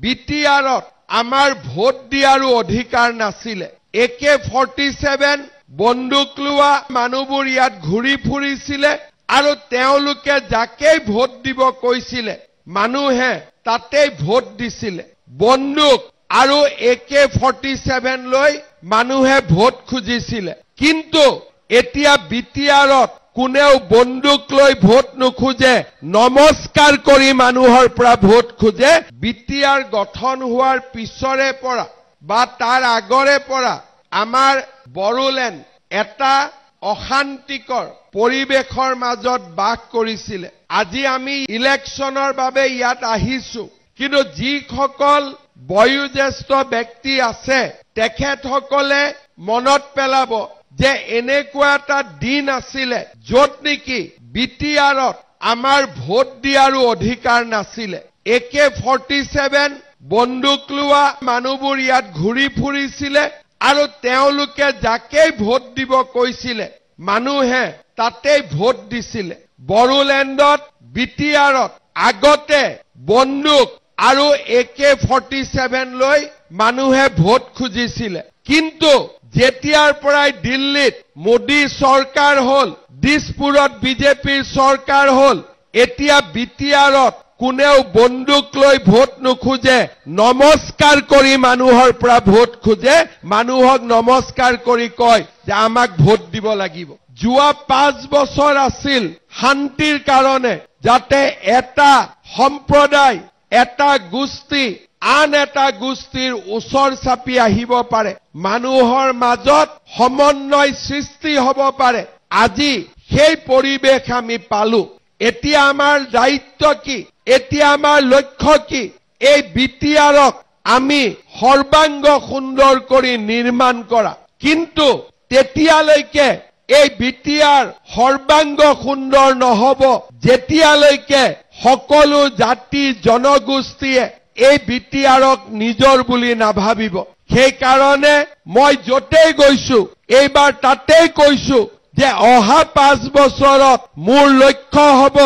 বিটিআৰত আমাৰ ভোট দিয়াৰো অধিকাৰ নাছিলে। AK-47 বন্দুক লোৱা মানুহবোৰ ইয়াত ঘূৰি ফুৰিছিলে আৰু তেওঁলোকে যাকেই ভোট দিব কৈছিলে মানুহে তাতেই ভোট দিছিলে। বন্দুক আৰু AK-47 লৈ মানুহে ভোট খুজিছিলে। কিন্তু এতিয়া বিটিআৰত কোনেও বন্দুক লৈ ভোট নোখোজে, নমস্কাৰ কৰি মানুহৰ পৰা ভোট খোজে। বিটিআৰ গঠন হোৱাৰ পিছৰে পৰা বা তাৰ আগৰে পৰা আমাৰ বড়োলেণ্ড এটা অশান্তিকৰ পৰিৱেশৰ মাজত বাস কৰিছিলে। আজি আমি ইলেকশ্যনৰ বাবে ইয়াত আহিছো, কিন্তু যিসকল বয়োজ্যেষ্ঠ ব্যক্তি আছে তেখেতসকলে মনত পেলাব যে এনেকুৱা এটা দিন আছিলে য'ত নেকি বিটিআৰত আমাৰ ভোট দিয়াৰো অধিকাৰ নাছিলে। AK-47 বন্দুক লোৱা মানুহবোৰ ইয়াত ঘূৰি ফুৰিছিলে আৰু তেওঁলোকে যাকেই ভোট দিব কৈছিলে মানুহে তাতেই ভোট দিছিলে। বড়োলেণ্ডত বিটিআৰত আগতে বন্দুক আৰু AK-47 লৈ মানুহে ভোট খুজিছিলে। কিন্তু যেতিয়াৰ পৰাই দিল্লীত মোদী চৰকাৰ হ'ল, দিছপুৰত বিজেপিৰ চৰকাৰ হ'ল, এতিয়া বিটিআৰত কোনেও বন্দুক লৈ ভোট নোখোজে, নমস্কাৰ কৰি মানুহৰ পৰা ভোট খোজে। মানুহক নমস্কাৰ কৰি কয় যে আমাক ভোট দিব লাগিব। যোৱা 5 বছৰ আছিল শান্তিৰ কাৰণে, যাতে এটা সম্প্ৰদায়, এটা গোষ্ঠী আন এটা গোষ্ঠীৰ ওচৰ চাপি আহিব পাৰে, মানুহৰ মাজত সমন্বয় সৃষ্টি হ'ব পাৰে। আজি সেই পৰিৱেশ আমি পালো। এতিয়া আমাৰ দায়িত্ব কি? এতিয়া আমাৰ লক্ষ্য কি? এই বিটিআৰক আমি সৰ্বাংগ সুন্দৰ কৰি নিৰ্মাণ কৰা। কিন্তু তেতিয়ালৈকে এই বিটিআৰ সৰ্বাংগ সুন্দৰ নহ'ব যেতিয়ালৈকে সকলো জাতি জনগোষ্ঠীয়ে এই বিটিআৰক নিজৰ বুলি নাভাবিব। সেইকাৰণে মই য'তেই গৈছো এইবাৰ তাতেই কৈছো যে অহা 5 বছৰত মোৰ লক্ষ্য হ'ব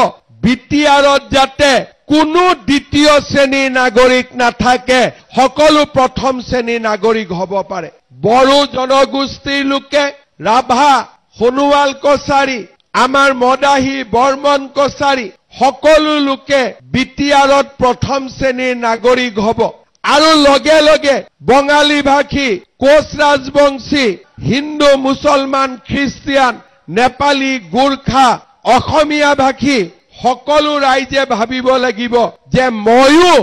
বিটিআৰত যাতে কোনো দ্বিতীয় শ্ৰেণীৰ নাগৰিক নাথাকে, সকলো প্ৰথম শ্ৰেণীৰ নাগৰিক হ'ব পাৰে। বড়ো জনগোষ্ঠীৰ লোকে, ৰাভা, সোণোৱাল কছাৰী, আমাৰ মদাহী, বৰ্মন কছাৰী সকলো লোকে বিটিআৰত প্ৰথম শ্ৰেণীৰ নাগৰিক হ'ব। আৰু লগে লগে বঙালী ভাষী, কোচ ৰাজবংশী, হিন্দু, মুছলমান, খ্ৰীষ্টিয়ান, নেপালী, গোৰ্খা, অসমীয়া ভাষী সকলো ৰাইজে ভাবিব লাগিব যে ময়ো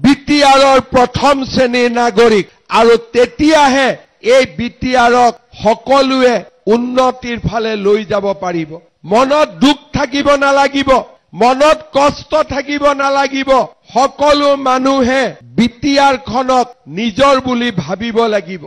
বিটিআৰৰ প্ৰথম শ্ৰেণীৰ নাগৰিক। আৰু তেতিয়াহে এই বিটিআৰক সকলোৱে উন্নতিৰ ফালে লৈ যাব পাৰিব। মনত দুখ থাকিব নালাগিব, মনত কষ্ট থাকিব নালাগিব। সকলো মানুহে বিটিআৰখনক নিজৰ বুলি ভাবিব লাগিব।